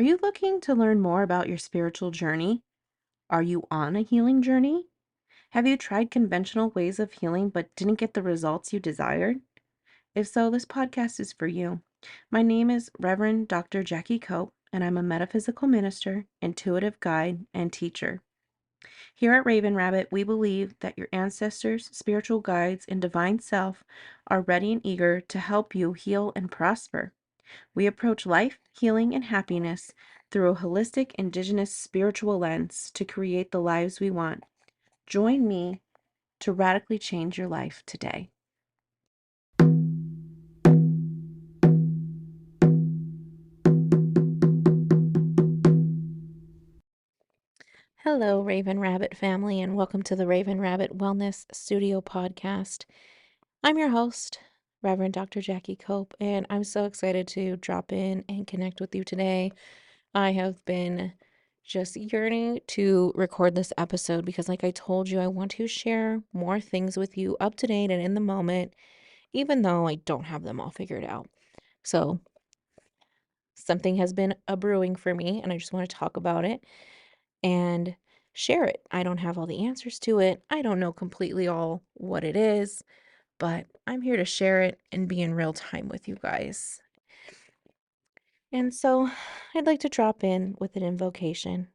Are you looking to learn more about your spiritual journey? Are you on a healing journey? Have you tried conventional ways of healing but didn't get the results you desired? If so, this podcast is for you. My name is Reverend Dr. Jackie Cope, and I'm a metaphysical minister, intuitive guide, and teacher. Here at Raven Rabbit, we believe that your ancestors, spiritual guides, and divine self are ready and eager to help you heal and prosper. We approach life, healing, and happiness through a holistic, indigenous spiritual lens to create the lives we want. Join me to radically change your life today. Hello, Raven Rabbit family, and welcome to the Raven Rabbit Wellness Studio podcast. I'm your host, Reverend Dr. Jackie Cope, and I'm so excited to drop in and connect with you today. I have been just yearning to record this episode because, like I told you, I want to share more things with you up to date and in the moment, even though I don't have them all figured out. So, something has been a brewing for me, and I just want to talk about it and share it. I don't have all the answers to it, I don't know completely all what it is, but I'm here to share it and be in real time with you guys. And so, I'd like to drop in with an invocation.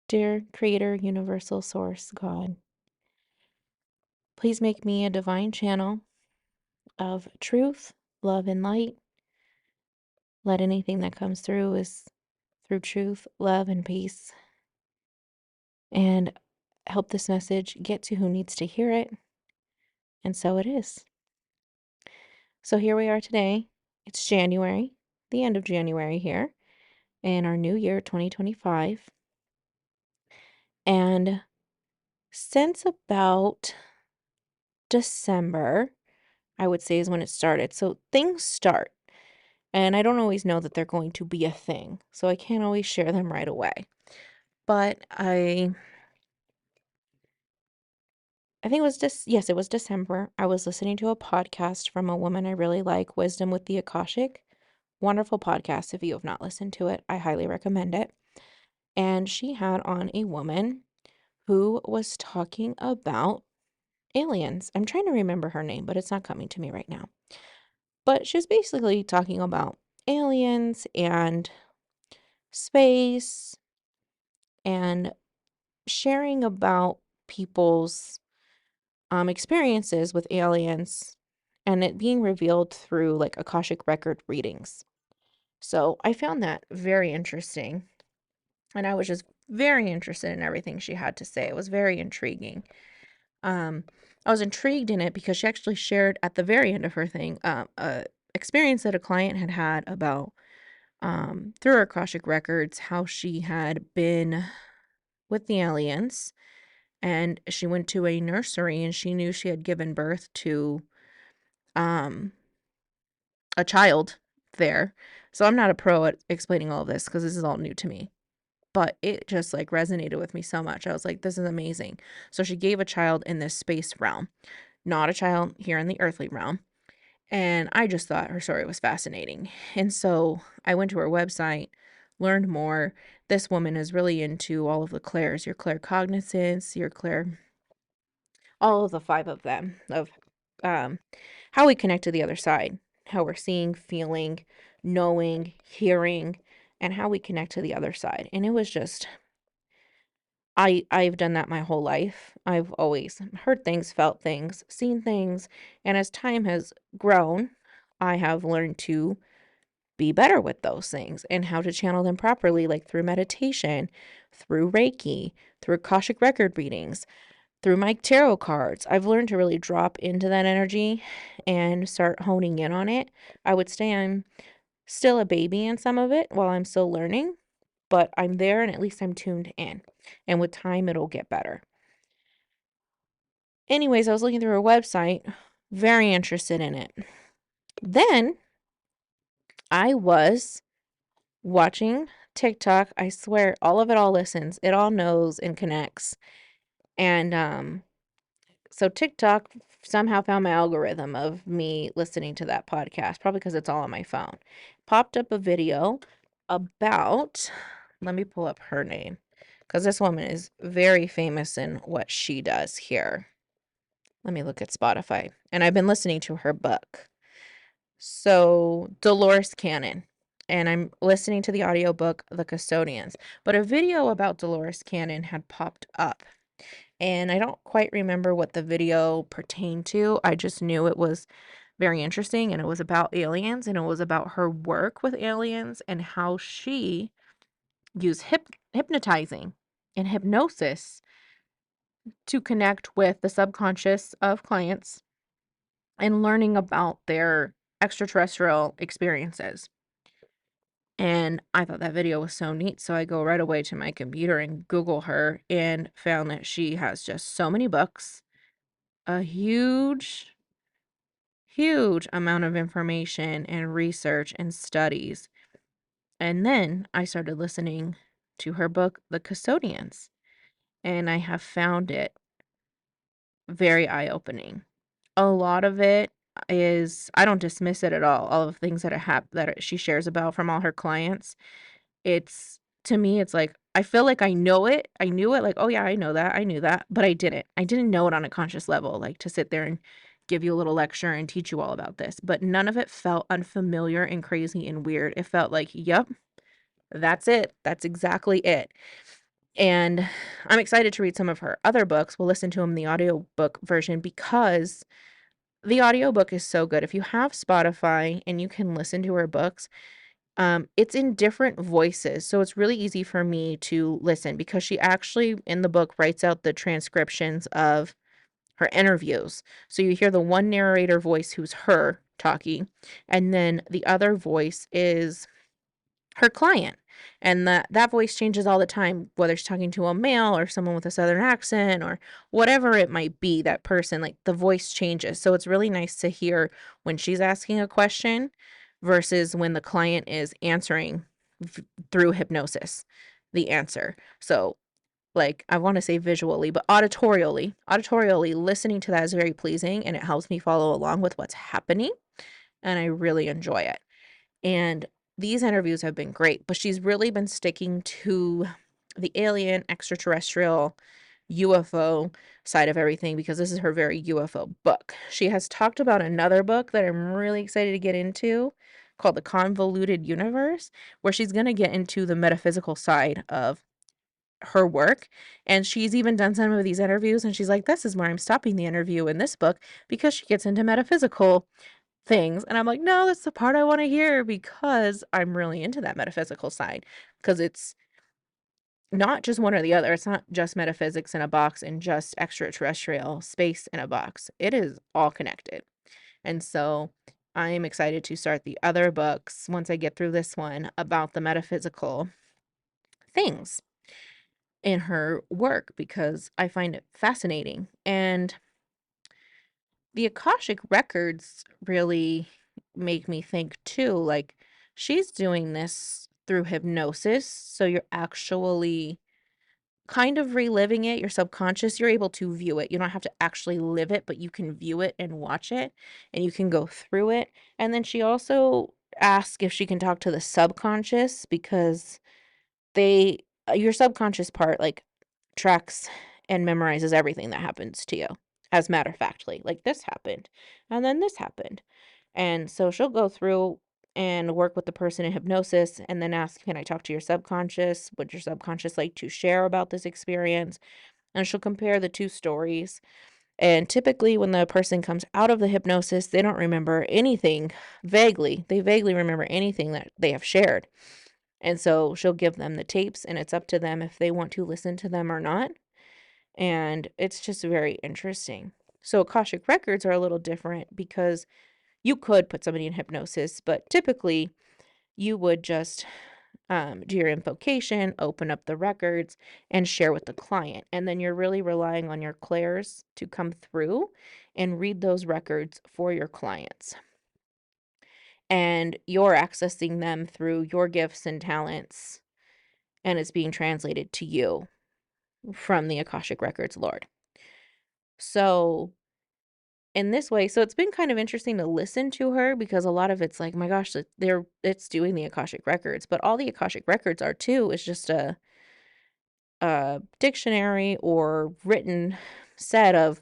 Dear Creator, Universal Source, God, please make me a divine channel of truth, love, and light. Let anything that comes through is through truth, love, and peace. And help this message get to who needs to hear it. And so it is. So here we are today. It's January, the end of January here, in our new year, 2025. And since about December, I would say is when it started. So things start. And I don't always know that they're going to be a thing, so I can't always share them right away. But I think it was just, yes, it was December. I was listening to a podcast from a woman I really like, Wisdom with the Akashic. Wonderful podcast. If you have not listened to it, I highly recommend it. And she had on a woman who was talking about aliens. I'm trying to remember her name, but it's not coming to me right now. But she was basically talking about aliens and space and sharing about people's experiences with aliens and it being revealed through like Akashic record readings. So I found that very interesting. And I was just very interested in everything she had to say. It was very intriguing. Um, I was intrigued in it because she actually shared at the very end of her thing a experience that a client had had about through her Akashic records how she had been with the aliens and she went to a nursery and she knew she had given birth to um a child there. So I'm not a pro at explaining all of this because this is all new to me. But it just like resonated with me so much. I was like, this is amazing. So she gave a child in this space realm, not a child here in the earthly realm. And I just thought her story was fascinating. And so I went to her website, learned more. This woman is really into all of the clairs, your claircognizance, your clair, all of the five of them, of um, how we connect to the other side, how we're seeing, feeling, knowing, hearing, and how we connect to the other side. And it was just I've done that my whole life. I've always heard things, felt things, seen things, and as time has grown, I have learned to be better with those things and how to channel them properly, like through meditation, through Reiki, through Akashic record readings, through my tarot cards. I've learned to really drop into that energy and start honing in on it. I would say I'm still a baby in some of it while I'm still learning, but I'm there and at least I'm tuned in. And with time, it'll get better. Anyways, I was looking through her website, very interested in it. Then I was watching TikTok. I swear, all of it all listens, it all knows and connects. And so TikTok somehow found my algorithm of me listening to that podcast, probably because it's all on my phone. Popped up a video about, let me pull up her name, because this woman is very famous in what she does here. Let me look at Spotify. And I've been listening to her book. So, Dolores Cannon. And I'm listening to the audiobook The Custodians. But a video about Dolores Cannon had popped up. And I don't quite remember what the video pertained to. I just knew it was very interesting and it was about aliens and it was about her work with aliens and how she used hypnotizing and hypnosis to connect with the subconscious of clients and learning about their extraterrestrial experiences. And I thought that video was so neat. So I go right away to my computer and Google her and found that she has just so many books, a huge amount of information and research and studies. And then I started listening to her book, The Custodians, and I have found it very eye-opening. A lot of it is, I don't dismiss it at all of the things that she shares about from all her clients. It's, to me, it's like, I feel like I know it. I knew it, like, "Oh, yeah, I know that. I knew that," but I didn't. I didn't know it on a conscious level, like, to sit there and give you a little lecture and teach you all about this, but none of it felt unfamiliar and crazy and weird. It felt like, "Yep, that's it. That's exactly it." And I'm excited to read some of her other books. We'll listen to them in the audiobook version because the audiobook is so good. If you have Spotify and you can listen to her books, it's in different voices, so it's really easy for me to listen because she actually, in the book, writes out the transcriptions of her interviews. So you hear the one narrator voice who's her talking, and then the other voice is her client. And that voice changes all the time, whether she's talking to a male or someone with a southern accent or whatever it might be, that person, like the voice changes. So it's really nice to hear when she's asking a question versus when the client is answering through hypnosis, the answer. So like I want to say visually, but auditorially listening to that is very pleasing and it helps me follow along with what's happening and I really enjoy it. And these interviews have been great, but she's really been sticking to the alien, extraterrestrial, UFO side of everything because this is her very UFO book. She has talked about another book that I'm really excited to get into called The Convoluted Universe, where she's going to get into the metaphysical side of her work. And she's even done some of these interviews, and she's like, this is where I'm stopping the interview in this book because she gets into metaphysical things, and I'm like, "No, that's the part I wanna hear," because I'm really into that metaphysical side. Because it's not just one or the other, it's not just metaphysics in a box and just extraterrestrial space in a box, it is all connected, and so, I am excited to start the other books once I get through this one about the metaphysical things in her work because I find it fascinating, and the Akashic records really make me think too, like, she's doing this through hypnosis, so you're actually kind of reliving it, your subconscious, you're able to view it. You don't have to actually live it, but you can view it and watch it, and you can go through it. And then she also asks if she can talk to the subconscious because they your subconscious part, like, tracks and memorizes everything that happens to you, as matter of factly, like, "This happened, and then this happened." And so she'll go through and work with the person in hypnosis and then ask, "Can I talk to your subconscious? Would your subconscious like to share about this experience?" And she'll compare the 2 stories, and typically, when the person comes out of the hypnosis, they don't remember anything vaguely. They vaguely remember anything that they have shared. And so she'll give them the tapes, and it's up to them if they want to listen to them or not. And it's just very interesting. So Akashic records are a little different because you could put somebody in hypnosis, but typically you would just do your invocation, open up the records, and share with the client. And then you're really relying on your clairs to come through and read those records for your clients. And you're accessing them through your gifts and talents, and it's being translated to you from the Akashic Records Lord. So in this way. So it's been kind of interesting to listen to her because a lot of it's like, my gosh, it's doing the Akashic records, but all the Akashic records are too is just a dictionary or written set of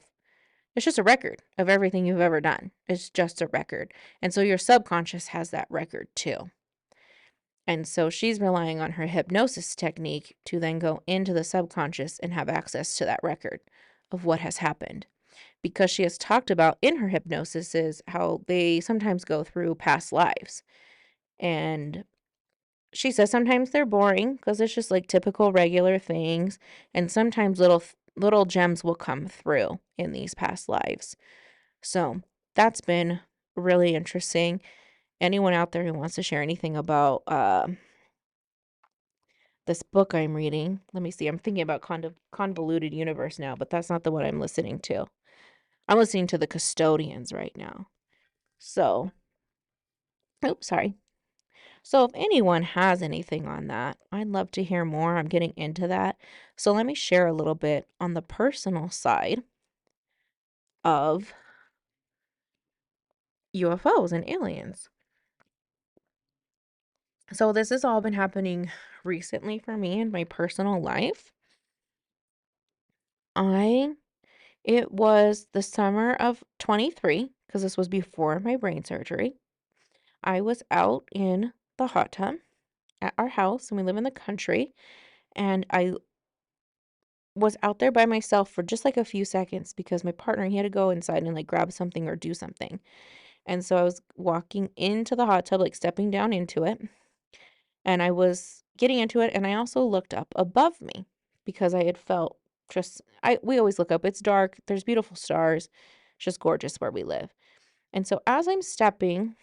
it's just a record of everything you've ever done. It's just a record. And so your subconscious has that record too. And so she's relying on her hypnosis technique to then go into the subconscious and have access to that record of what has happened. Because she has talked about in her hypnosis is how they sometimes go through past lives. And she says sometimes they're boring because it's just like typical regular things. And sometimes little gems will come through in these past lives. So that's been really interesting. Anyone out there who wants to share anything about this book I'm reading. Let me see. I'm thinking about Convoluted Universe now, but that's not the one I'm listening to. I'm listening to The Custodians right now. So, oh, sorry. So, if anyone has anything on that, I'd love to hear more. I'm getting into that. So, let me share a little bit on the personal side of UFOs and aliens. So, this has all been happening recently for me in my personal life. I It was the summer of 23, because this was before my brain surgery. I was out in the hot tub at our house, and we live in the country, and I was out there by myself for just like a few seconds because my partner, he had to go inside and like grab something or do something. And so I was walking into the hot tub, like stepping down into it, and I was getting into it, and I also looked up above me because I had felt just I we always look up. It's dark, there's beautiful stars. It's just gorgeous where we live. And so as I'm stepping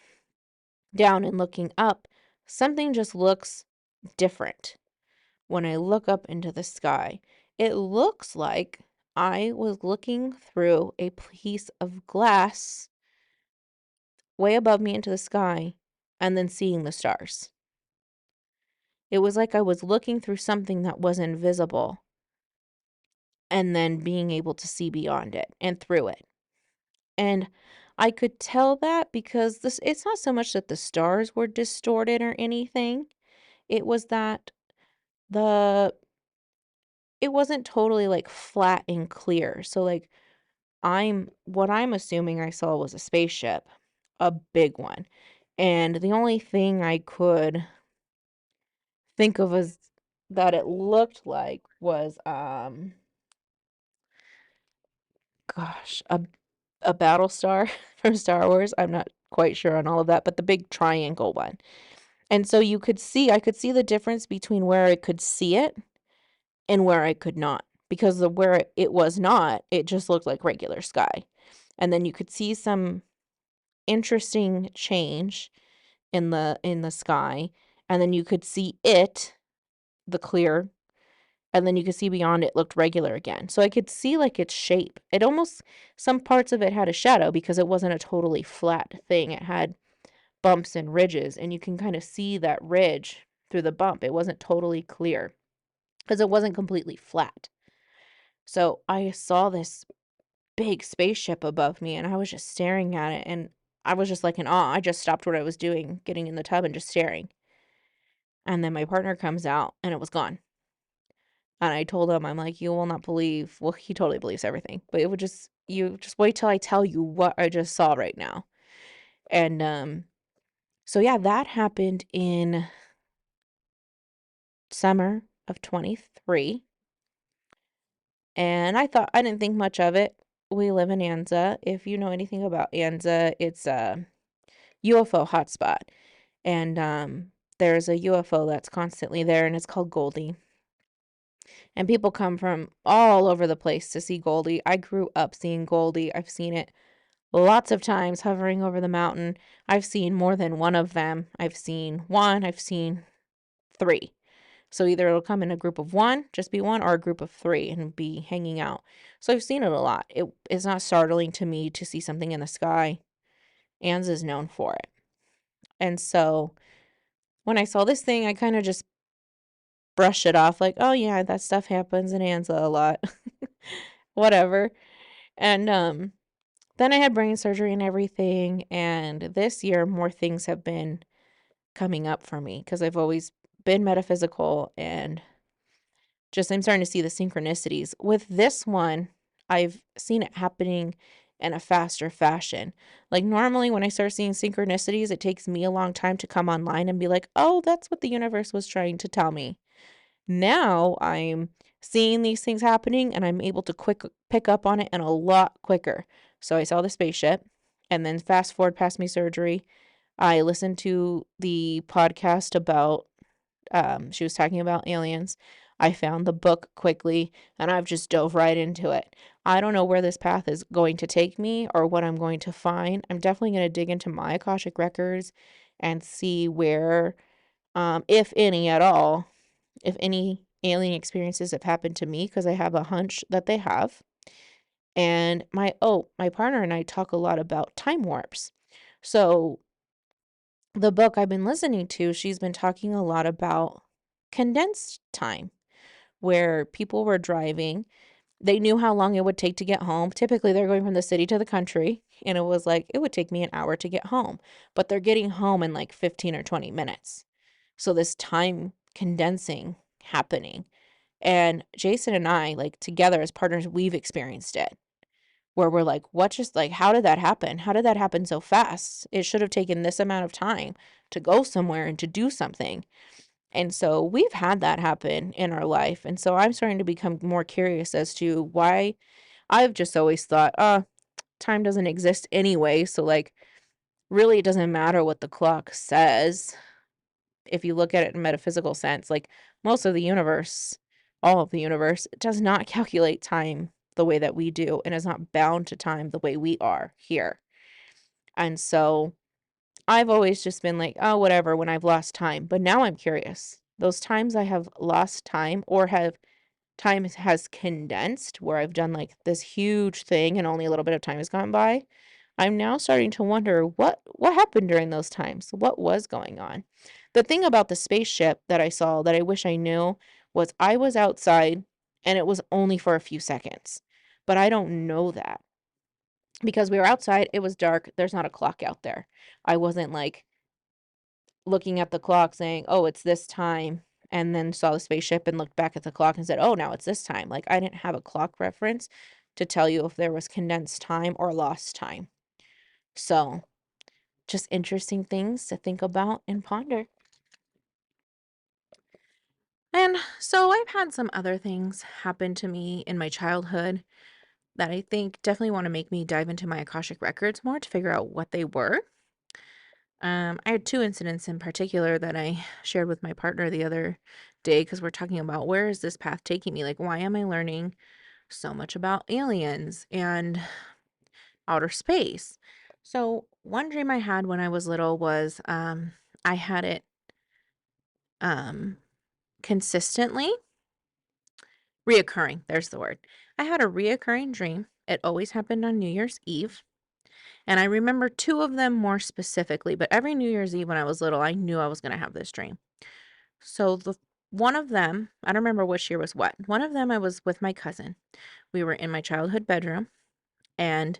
down and looking up, something just looks different when I look up into the sky. It looks like I was looking through a piece of glass way above me into the sky and then seeing the stars. It was like I was looking through something that was invisible and then being able to see beyond it and through it. And I could tell that because it's not so much that the stars were distorted or anything. It was that the it wasn't totally like flat and clear. So like I'm assuming I saw was a spaceship, a big one. And the only thing I could think of as that it looked like was gosh, a battle star from Star Wars. I'm not quite sure on all of that, but the big triangle one. And so I could see the difference between where I could see it and where I could not. Because where it was not, it just looked like regular sky. And then you could see some interesting change in the sky, and then you could see the clear, and then you could see beyond it looked regular again. So I could see like its shape. It almost some parts of it had a shadow because it wasn't a totally flat thing. It had bumps and ridges, and you can kind of see that ridge through the bump. It wasn't totally clear because it wasn't completely flat. So I saw this big spaceship above me, and I was just staring at it, and I was just like in awe. I just stopped what I was doing, getting in the tub and just staring. And then my partner comes out and it was gone. And I told him, I'm like, you will not believe. Well, he totally believes everything, but you just wait till I tell you what I just saw right now. And so yeah, that happened in summer of 23. And I didn't think much of it. We live in Anza. If you know anything about Anza, it's a UFO hotspot. And there's a UFO that's constantly there, and it's called Goldie. And people come from all over the place to see Goldie. I grew up seeing Goldie. I've seen it lots of times hovering over the mountain. I've seen more than one of them. I've seen one, I've seen three. So either it'll come in a group of one, just be one, or a group of three and be hanging out. So I've seen it a lot. It's not startling to me to see something in the sky. Anz is known for it. And so when I saw this thing, I kind of just brushed it off like, oh yeah, that stuff happens in Anza a lot. Whatever. And then I had brain surgery and everything, and this year more things have been coming up for me because I've always been metaphysical and just I'm starting to see the synchronicities. With this one, I've seen it happening in a faster fashion. Like normally when I start seeing synchronicities, it takes me a long time to come online and be like, "Oh, that's what the universe was trying to tell me." Now I'm seeing these things happening and I'm able to quick pick up on it and a lot quicker. So I saw the spaceship and then fast forward past my surgery. I listened to the podcast about she was talking about aliens. I found the book quickly and I've just dove right into it. I don't know where this path is going to take me or what I'm going to find. I'm definitely going to dig into my Akashic records and see where, if any at all, if any alien experiences have happened to me, because I have a hunch that they have. And my partner and I talk a lot about time warps. So the book I've been listening to, she's been talking a lot about condensed time where people were driving. They knew how long it would take to get home. Typically, they're going from the city to the country, and it was like, it would take me an hour to get home, but they're getting home in like 15 or 20 minutes. So, this time condensing happening. And Jason and I, like together as partners, we've experienced it where we're like, what just like, how did that happen? How did that happen so fast? It should have taken this amount of time to go somewhere and to do something. And so we've had that happen in our life. And so I'm starting to become more curious as to why I've just always thought, time doesn't exist anyway. So, like, really, it doesn't matter what the clock says. If you look at it in a metaphysical sense, like most of the universe, all of the universe, does not calculate time the way that we do and is not bound to time the way we are here. And so I've always just been like, "Oh, whatever," when I've lost time, but now I'm curious. Those times I have lost time or have time has condensed where I've done, like, this huge thing and only a little bit of time has gone by, I'm now starting to wonder what happened during those times? What was going on? The thing about the spaceship that I saw that I wish I knew was I was outside and it was only for a few seconds, but I don't know that because we were outside, it was dark, there's not a clock out there. I wasn't, like, looking at the clock saying, "Oh, it's this time," and then saw the spaceship and looked back at the clock and said, "Oh, now it's this time." Like, I didn't have a clock reference to tell you if there was condensed time or lost time. So, just interesting things to think about and ponder. And so I've had some other things happen to me in my childhood that I think definitely want to make me dive into my Akashic records more to figure out what they were. I had two incidents in particular that I shared with my partner the other day because we're talking about where is this path taking me? Like, why am I learning so much about aliens and outer space? So, one dream I had when I was little was I had it um, consistently reoccurring. There's the word. I had a reoccurring dream. It always happened on New Year's Eve. And I remember two of them more specifically, but every New Year's Eve when I was little, I knew I was going to have this dream. So the one of them, I don't remember which year was what. One of them I was with my cousin. We were in my childhood bedroom and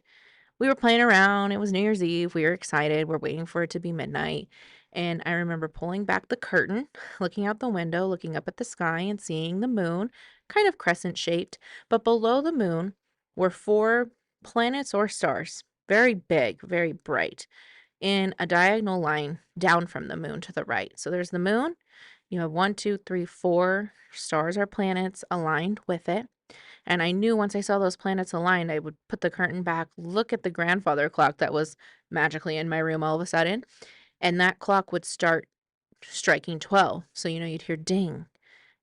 we were playing around. It was New Year's Eve. We were excited. We're waiting for it to be midnight. And I remember pulling back the curtain, looking out the window, looking up at the sky and seeing the moon, kind of crescent shaped. But below the moon were four planets or stars, very big, very bright, in a diagonal line down from the moon to the right. So there's the moon. You have one, two, three, four stars or planets aligned with it. And I knew once I saw those planets aligned, I would put the curtain back, look at the grandfather clock that was magically in my room all of a sudden, and that clock would start striking 12. So, you'd hear ding,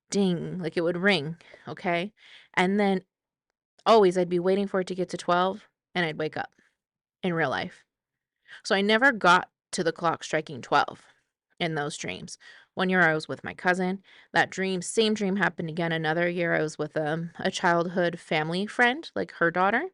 ding, like it would ring, okay? And then always I'd be waiting for it to get to 12 and I'd wake up in real life. So I never got to the clock striking 12 in those dreams. One year I was with my cousin. That same dream happened again. Another year I was with a childhood family friend, like her daughter,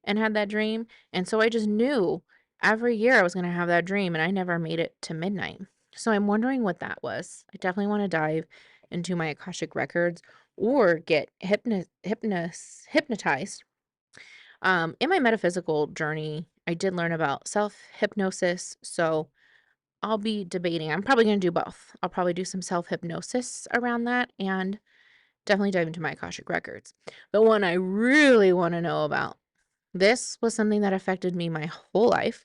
and had that dream. And so I just knew every year I was going to have that dream, and I never made it to midnight. So I'm wondering what that was. I definitely want to dive into my Akashic records or get hypnotized In my metaphysical journey, I did learn about self-hypnosis, so I'll be debating. I'm probably gonna do both. I'll probably do some self-hypnosis around that and definitely dive into my Akashic records. The one I really wanna know about, this was something that affected me my whole life.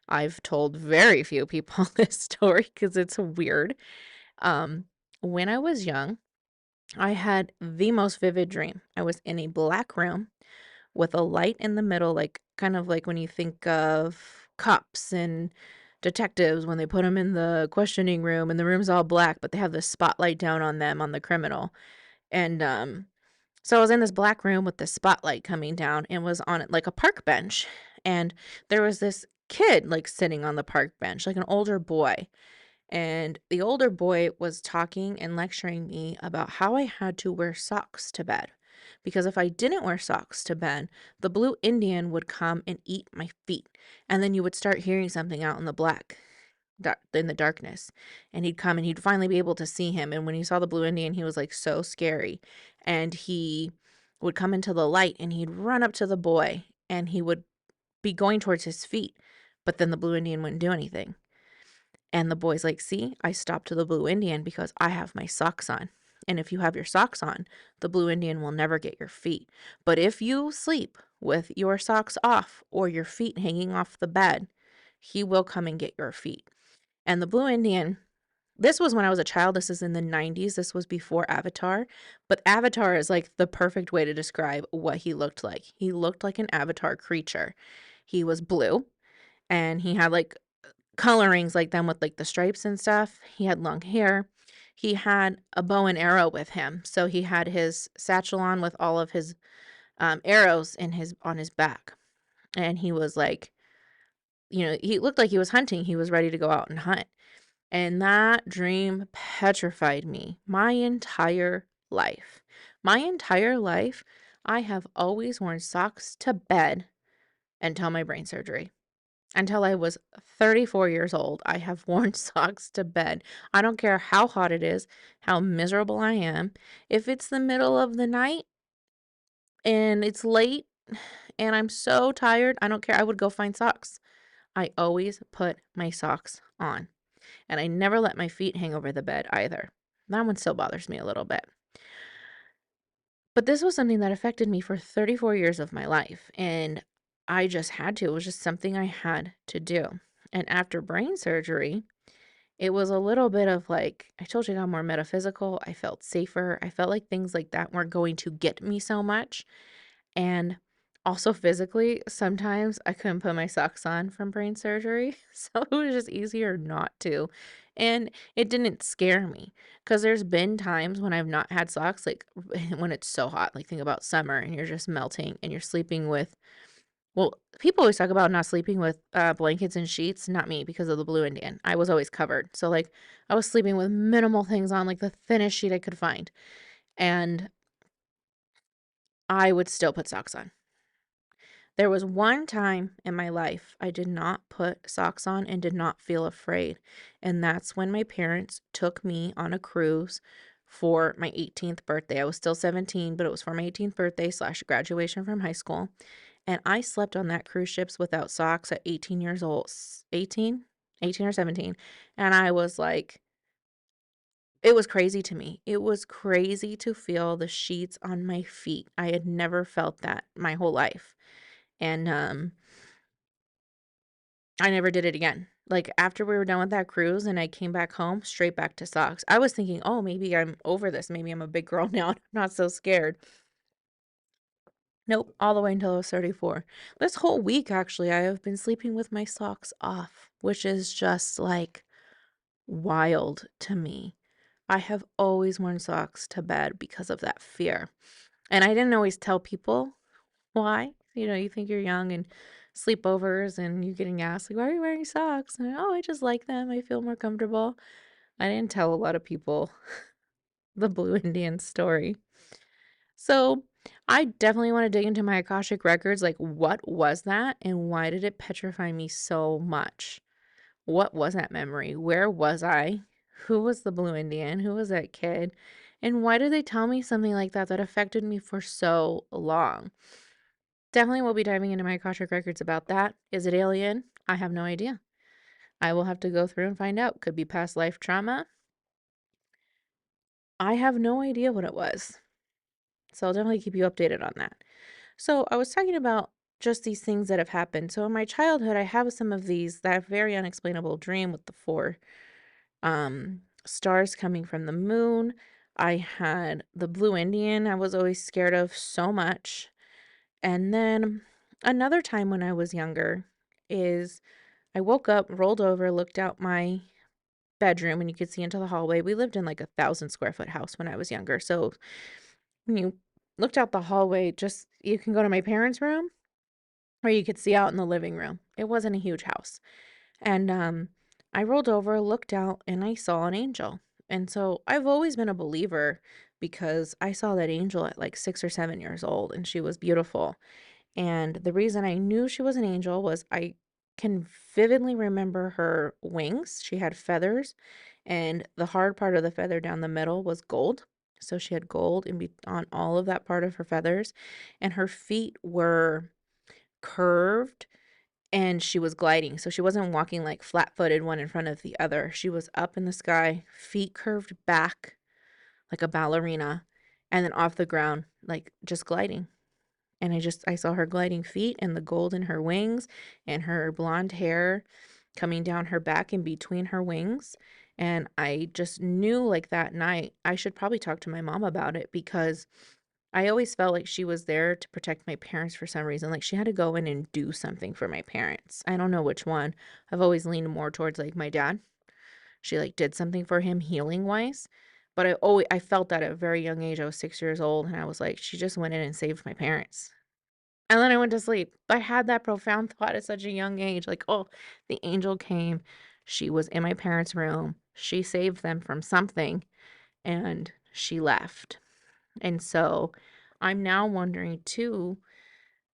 I've told very few people this story because it's weird. Um, when I was young, I had the most vivid dream. I was in a black room with a light in the middle, like kind of like when you think of cops and detectives when they put them in the questioning room and the room's all black, but they have the spotlight down on them on the criminal. And so I was in this black room with the spotlight coming down and was on it like a park bench. And there was this kid like sitting on the park bench, like an older boy. And the older boy was talking and lecturing me about how I had to wear socks to bed. Because if I didn't wear socks to bed, the blue Indian would come and eat my feet. And then you would start hearing something out in the in the darkness. And he'd come and he'd finally be able to see him. And when he saw the blue Indian, he was like so scary. And he would come into the light and he'd run up to the boy and he would be going towards his feet. But then the blue Indian wouldn't do anything. And the boy's like, "See, I stopped to the blue Indian because I have my socks on. And if you have your socks on, the blue Indian will never get your feet. But if you sleep with your socks off or your feet hanging off the bed, he will come and get your feet." And the blue Indian, this was when I was a child. This is in the 90s. This was before Avatar. But Avatar is like the perfect way to describe what he looked like. He looked like an Avatar creature. He was blue and he had like colorings like them with like the stripes and stuff. He had long hair. He had a bow and arrow with him. So he had his satchel on with all of his arrows in his on his back. And he was like, he looked like he was hunting. He was ready to go out and hunt. And that dream petrified me my entire life. My entire life, I have always worn socks to bed until my brain surgery. Until I was 34 years old, I have worn socks to bed. I don't care how hot it is, how miserable I am. If it's the middle of the night and it's late and I'm so tired, I don't care. I would go find socks. I always put my socks on. And I never let my feet hang over the bed either. That one still bothers me a little bit. But this was something that affected me for 34 years of my life. And I just had to. It was just something I had to do. And after brain surgery, it was a little bit of like, I told you I got more metaphysical. I felt safer. I felt like things like that weren't going to get me so much. And also physically, sometimes I couldn't put my socks on from brain surgery. So it was just easier not to. And it didn't scare me because there's been times when I've not had socks, like when it's so hot, like think about summer and you're just melting and you're sleeping with, well, people always talk about not sleeping with blankets and sheets. Not me because of the blue Indian. I was always covered. So, like, I was sleeping with minimal things on, like the thinnest sheet I could find. And I would still put socks on. There was one time in my life I did not put socks on and did not feel afraid. And that's when my parents took me on a cruise for my 18th birthday. I was still 17, but it was for my 18th birthday slash graduation from high school. And I slept on that cruise ships without socks at 18 years old. 18? 18 or 17. And I was like, it was crazy to me. It was crazy to feel the sheets on my feet. I had never felt that my whole life. And I never did it again. Like after we were done with that cruise and I came back home, straight back to socks. I was thinking, oh, maybe I'm over this. Maybe I'm a big girl now. I'm not so scared. Nope, all the way until I was 34. This whole week, actually, I have been sleeping with my socks off, which is just like wild to me. I have always worn socks to bed because of that fear. And I didn't always tell people why. You think you're young and sleepovers and you getting asked, like, why are you wearing socks? And oh, I just like them. I feel more comfortable. I didn't tell a lot of people the Blue Indian story. So I definitely want to dig into my Akashic records. Like, what was that? And why did it petrify me so much? What was that memory? Where was I? Who was the Blue Indian? Who was that kid? And why did they tell me something like that that affected me for so long? Definitely will be diving into my Akashic records about that. Is it alien? I have no idea. I will have to go through and find out. Could be past life trauma. I have no idea what it was. So I'll definitely keep you updated on that. So I was talking about just these things that have happened. So in my childhood, I have some of these that very unexplainable dream with the four stars coming from the moon. I had the blue Indian I was always scared of so much. And then another time when I was younger is I woke up, rolled over, looked out my bedroom, and you could see into the hallway. We lived in like 1,000 square foot house when I was younger. So when you looked out the hallway, just you can go to my parents' room or you could see out in the living room. It wasn't a huge house. And I rolled over, looked out, and I saw an angel. And so I've always been a believer because I saw that angel at like 6 or 7 years old and she was beautiful. And the reason I knew she was an angel was I can vividly remember her wings. She had feathers, and the hard part of the feather down the middle was gold. So she had gold on all of that part of her feathers, and her feet were curved and she was gliding. So she wasn't walking like flat-footed one in front of the other. She was up in the sky, feet curved back like a ballerina, and then off the ground like just gliding. And I saw her gliding feet and the gold in her wings and her blonde hair coming down her back in between her wings. And I just knew like that night I should probably talk to my mom about it because I always felt like she was there to protect my parents for some reason. Like she had to go in and do something for my parents. I don't know which one. I've always leaned more towards like my dad. She like did something for him healing wise. But I felt that at a very young age. I was 6 years old and I was like, she just went in and saved my parents. And then I went to sleep. I had that profound thought at such a young age, like, "Oh, the angel came. She was in my parents' room. She saved them from something, and she left." And so, I'm now wondering too,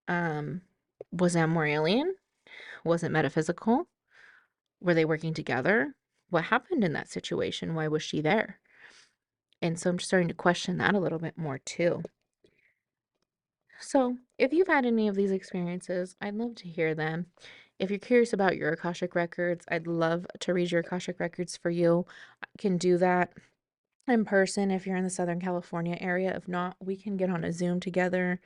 um, was that more alien? Was it metaphysical? Were they working together? What happened in that situation? Why was she there? And so I'm just starting to question that a little bit more too. So, if you've had any of these experiences, I'd love to hear them. If you're curious about your Akashic records, I'd love to read your Akashic records for you. I can do that in person if you're in the Southern California area. If not, we can get on a Zoom together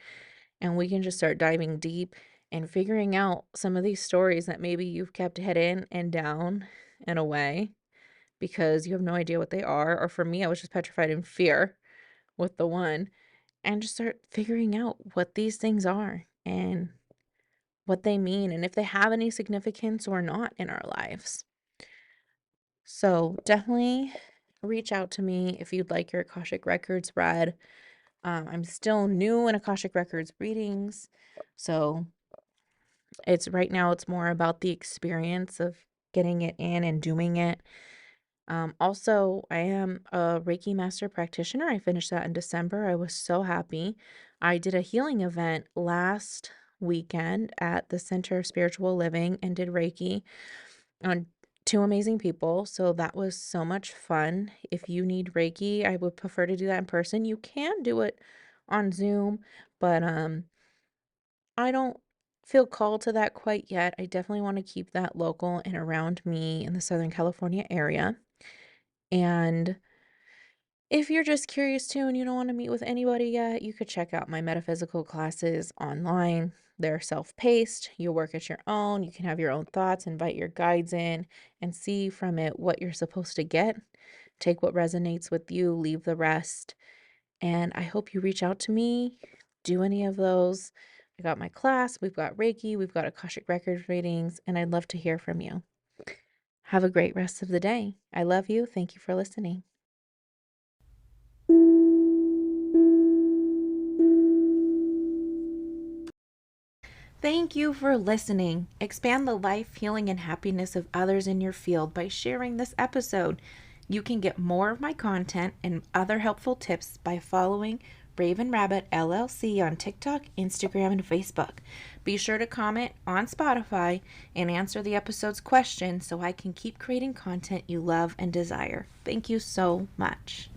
and we can just start diving deep and figuring out some of these stories that maybe you've kept hidden and down and away because you have no idea what they are. Or for me, I was just petrified in fear with the one and just start figuring out what these things are and what they mean and if they have any significance or not in our lives. So definitely reach out to me if you'd like your Akashic Records read. I'm still new in Akashic Records readings. So it's right now it's more about the experience of getting it in and doing it. Also, I am a Reiki Master Practitioner. I finished that in December. I was so happy. I did a healing event last weekend at the Center of Spiritual Living and did Reiki on two amazing people. So that was so much fun. If you need Reiki, I would prefer to do that in person. You can do it on Zoom, but I don't feel called to that quite yet. I definitely want to keep that local and around me in the Southern California area. And if you're just curious too and you don't want to meet with anybody yet, you could check out my metaphysical classes online. They're self-paced. You work at your own. You can have your own thoughts, invite your guides in, and see from it what you're supposed to get. Take what resonates with you, leave the rest. And I hope you reach out to me, do any of those. I got my class, we've got Reiki, we've got Akashic Records readings, and I'd love to hear from you. Have a great rest of the day. I love you. Thank you for listening. Thank you for listening. Expand the life, healing, and happiness of others in your field by sharing this episode. You can get more of my content and other helpful tips by following Raven Rabbit LLC on TikTok, Instagram, and Facebook. Be sure to comment on Spotify and answer the episode's question so I can keep creating content you love and desire. Thank you so much.